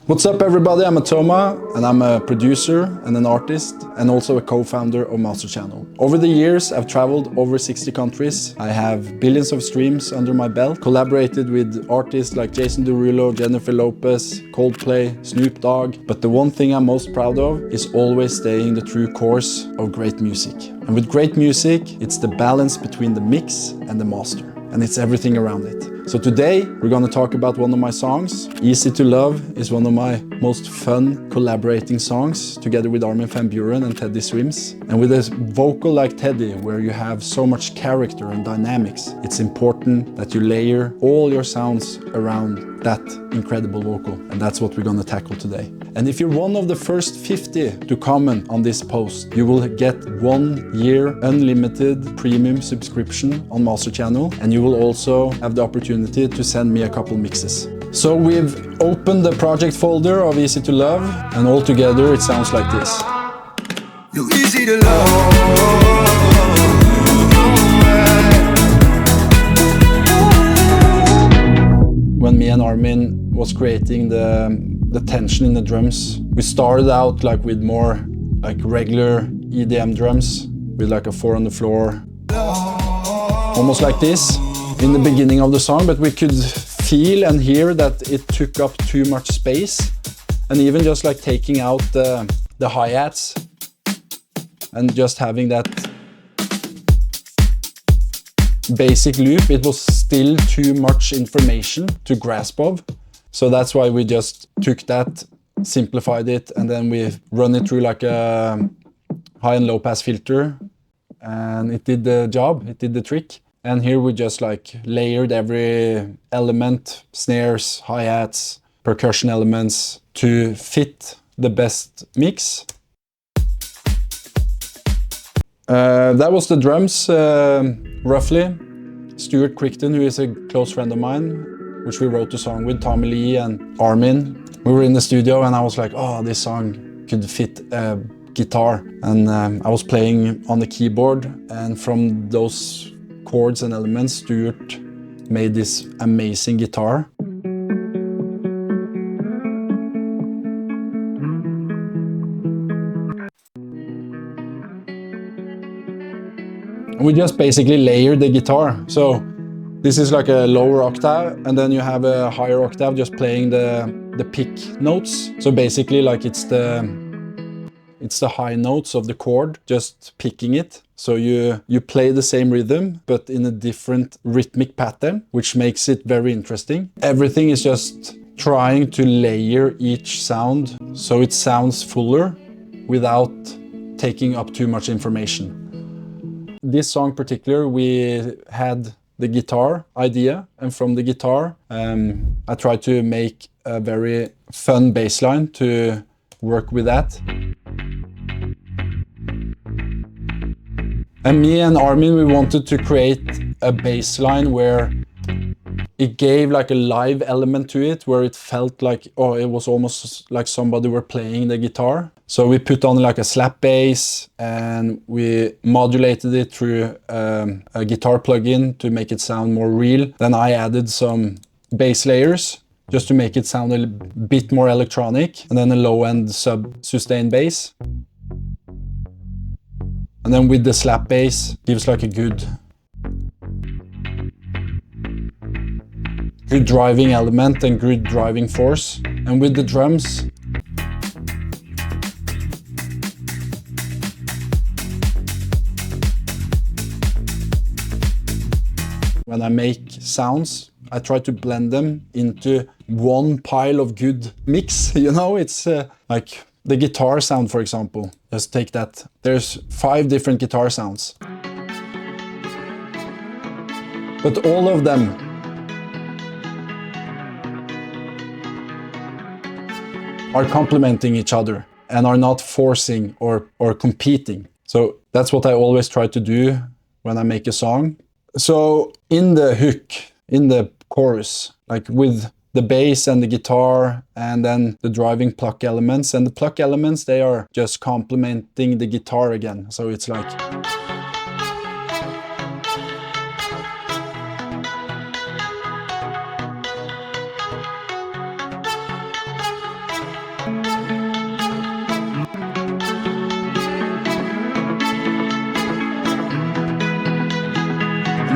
What's up everybody, I'm Atoma and I'm a producer and an artist and also a co-founder of Master Channel. Over the years I've traveled over 60 countries. I have billions of streams under my belt, collaborated with artists like Jason Derulo, Jennifer Lopez, Coldplay, Snoop Dogg. But the one thing I'm most proud of is always staying the true course of great music. And with great music, it's the balance between the mix and the master. And it's everything around it. So today we're gonna talk about one of my songs. Easy to Love is one of my most fun collaborating songs together with Armin van Buuren and Teddy Swims. And with a vocal like Teddy, where you have so much character and dynamics, it's important that you layer all your sounds around that incredible vocal. And that's what we're gonna tackle today. And if you're one of the first 50 to comment on this post, you will get 1 year unlimited premium subscription on Master Channel, and you will also have the opportunity to send me a couple mixes. So we've opened the project folder of Easy to Love, and all together it sounds like this. You're easy to love. When me and Armin was creating the tension in the drums, we started out like with more like regular EDM drums with like a 4 on the floor, almost like this in the beginning of the song, but we could feel and hear that it took up too much space, and even just like taking out the hi-hats and just having that basic loop, it was still too much information to grasp of. So that's why we just took that, simplified it, and then we run it through like a high and low pass filter, and it did the job, it did the trick. And here we just like layered every element, snares, hi-hats, percussion elements to fit the best mix. That was the drums, roughly. Stuart Crichton, who is a close friend of mine, which we wrote the song with, Tommy Lee and Armin. We were in the studio and I was like, oh, this song could fit a guitar. And I was playing on the keyboard, and from those chords and elements, Stuart made this amazing guitar. We just basically layered the guitar. So this is like a lower octave, and then you have a higher octave just playing the pick notes. So basically like it's the high notes of the chord, just picking it. So you play the same rhythm, but in a different rhythmic pattern, which makes it very interesting. Everything is just trying to layer each sound so it sounds fuller without taking up too much information. This song in particular, we had the guitar idea, and from the guitar I tried to make a very fun bass line to work with that. And me and Armin, we wanted to create a bass line where it gave like a live element to it, where it felt like, oh, it was almost like somebody were playing the guitar. So we put on like a slap bass and we modulated it through a guitar plugin to make it sound more real. Then I added some bass layers just to make it sound a bit more electronic, and then a low-end sub-sustained bass. And then with the slap bass, gives like a good driving element and good driving force. And with the drums, when I make sounds, I try to blend them into one pile of good mix. You know, it's like the guitar sound, for example. Just take that. There's 5 different guitar sounds, but all of them are complementing each other and are not forcing or competing. So that's what I always try to do when I make a song. So in the hook, in the chorus, like with the bass and the guitar, and then the driving pluck elements. And the pluck elements, they are just complementing the guitar again. So it's like...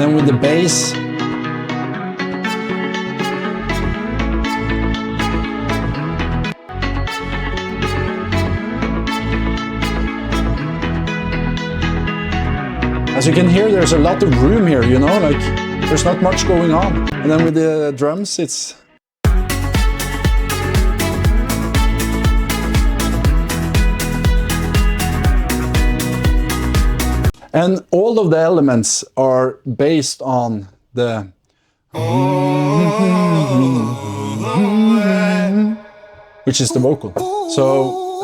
then with the bass, as you can hear, there's a lot of room here, you know, like there's not much going on. And then with the drums, it's and all of the elements are based on the which is the vocal. So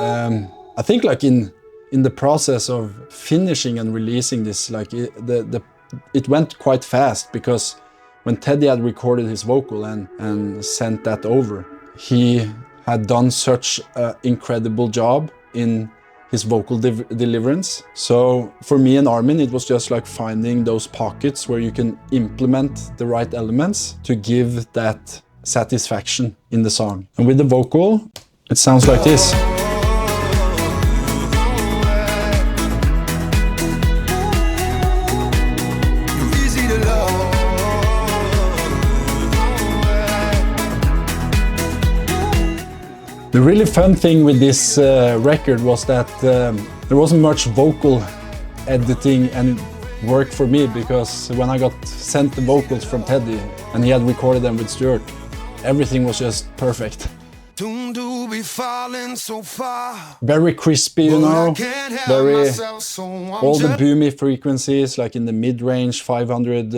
I think like in the process of finishing and releasing this, like it went quite fast, because when Teddy had recorded his vocal and sent that over, he had done such an incredible job in his vocal deliverance. So for me and Armin, it was just like finding those pockets where you can implement the right elements to give that satisfaction in the song. And with the vocal, it sounds like this. The really fun thing with this record was that there wasn't much vocal editing and work for me, because when I got sent the vocals from Teddy and he had recorded them with Stuart, everything was just perfect. Very crispy, you know, very, all the boomy frequencies, like in the mid-range, 500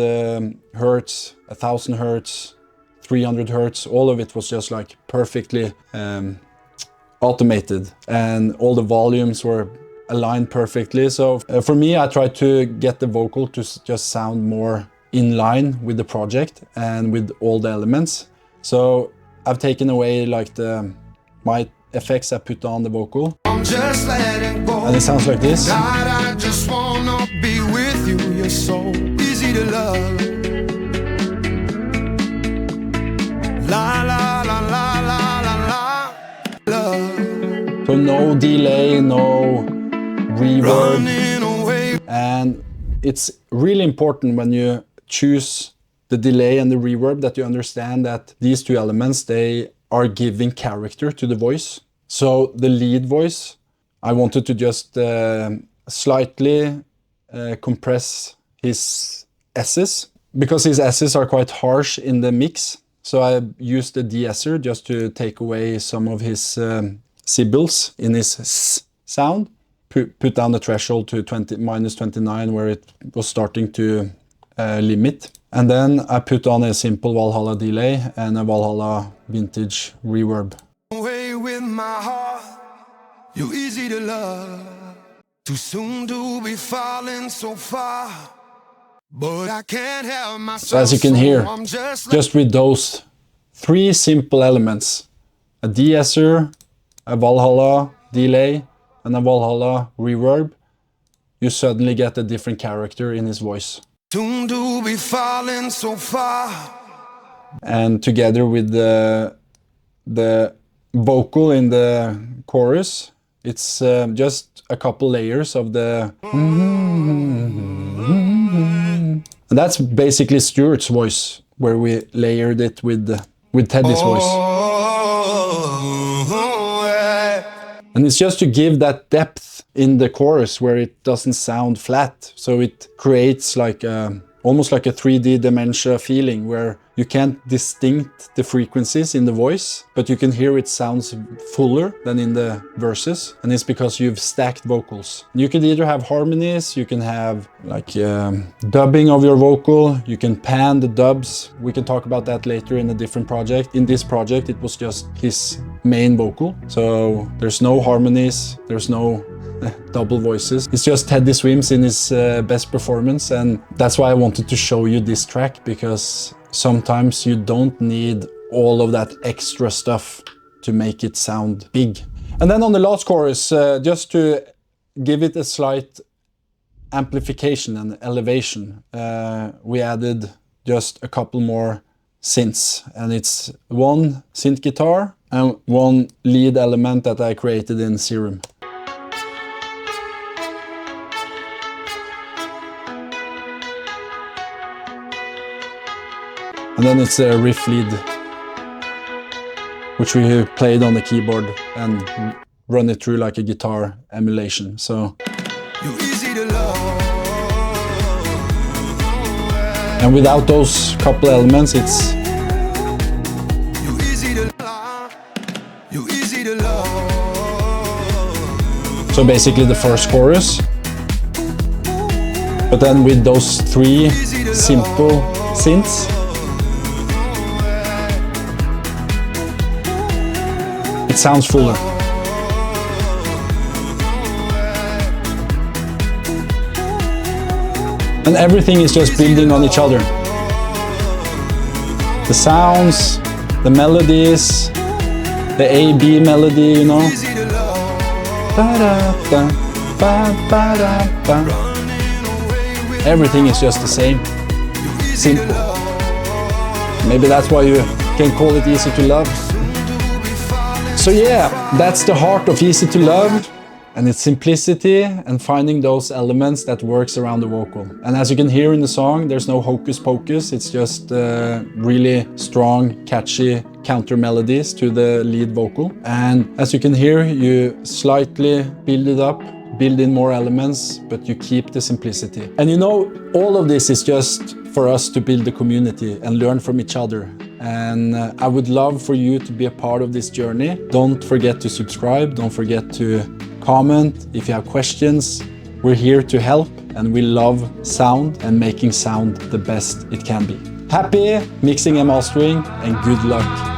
hertz, 1000 hertz, 300 hertz, all of it was just like perfectly automated, and all the volumes were aligned perfectly. So for me, I tried to get the vocal to just sound more in line with the project and with all the elements. So I've taken away like my effects I put on the vocal, and it sounds like this. I just wanna be with you, you're so easy to love. La la la la la la la, love. So no delay, no reverb, and it's really important when you choose the delay and the reverb that you understand that these two elements, they are giving character to the voice. So the lead voice, I wanted to just slightly compress his S's, because his S's are quite harsh in the mix. So I used the de-esser just to take away some of his sibilants in his S sound. Put down the threshold to -29, where it was starting to limit. And then I put on a simple Valhalla delay and a Valhalla vintage reverb. Away with my heart, you're easy to love. Too soon to be falling so far. But I can't help myself. So as you can hear, just with those three simple elements, a de-esser, a Valhalla delay, and a Valhalla reverb, you suddenly get a different character in his voice. Soon to be falling so far. And together with the vocal in the chorus, it's just a couple layers of the... And that's basically Stuart's voice, where we layered it with Teddy's voice. And it's just to give that depth in the chorus where it doesn't sound flat. So it creates like almost like a 3D dementia feeling, where you can't distinct the frequencies in the voice, but you can hear it sounds fuller than in the verses. And it's because you've stacked vocals. You can either have harmonies, you can have like dubbing of your vocal, you can pan the dubs. We can talk about that later in a different project. In this project, it was just his main vocal. So there's no harmonies, there's no double voices. It's just Teddy Swims in his best performance, and that's why I wanted to show you this track, because sometimes you don't need all of that extra stuff to make it sound big. And then on the last chorus, just to give it a slight amplification and elevation, we added just a couple more synths, and it's one synth guitar and one lead element that I created in Serum. And then it's a riff lead, which we played on the keyboard and run it through like a guitar emulation. So, You're easy to love. and without those couple elements, it's You're easy to love. You're easy to love. so basically the first chorus. But then with those three simple synths, it sounds fuller. And everything is just building on each other. The sounds, the melodies, the A-B melody, you know. Easy to love. Da-da-da, ba-ba-da-ba. Everything is just the same. Simple. Maybe that's why you can call it Easy to Love. So yeah, that's the heart of Easy to Love, and its simplicity and finding those elements that works around the vocal. And as you can hear in the song, there's no hocus pocus, it's just really strong, catchy counter melodies to the lead vocal. And as you can hear, you slightly build it up, build in more elements, but you keep the simplicity. And you know, all of this is just for us to build the community and learn from each other. And I would love for you to be a part of this journey. Don't forget to subscribe, don't forget to comment if you have questions. We're here to help, and we love sound and making sound the best it can be. Happy mixing and mastering, and good luck.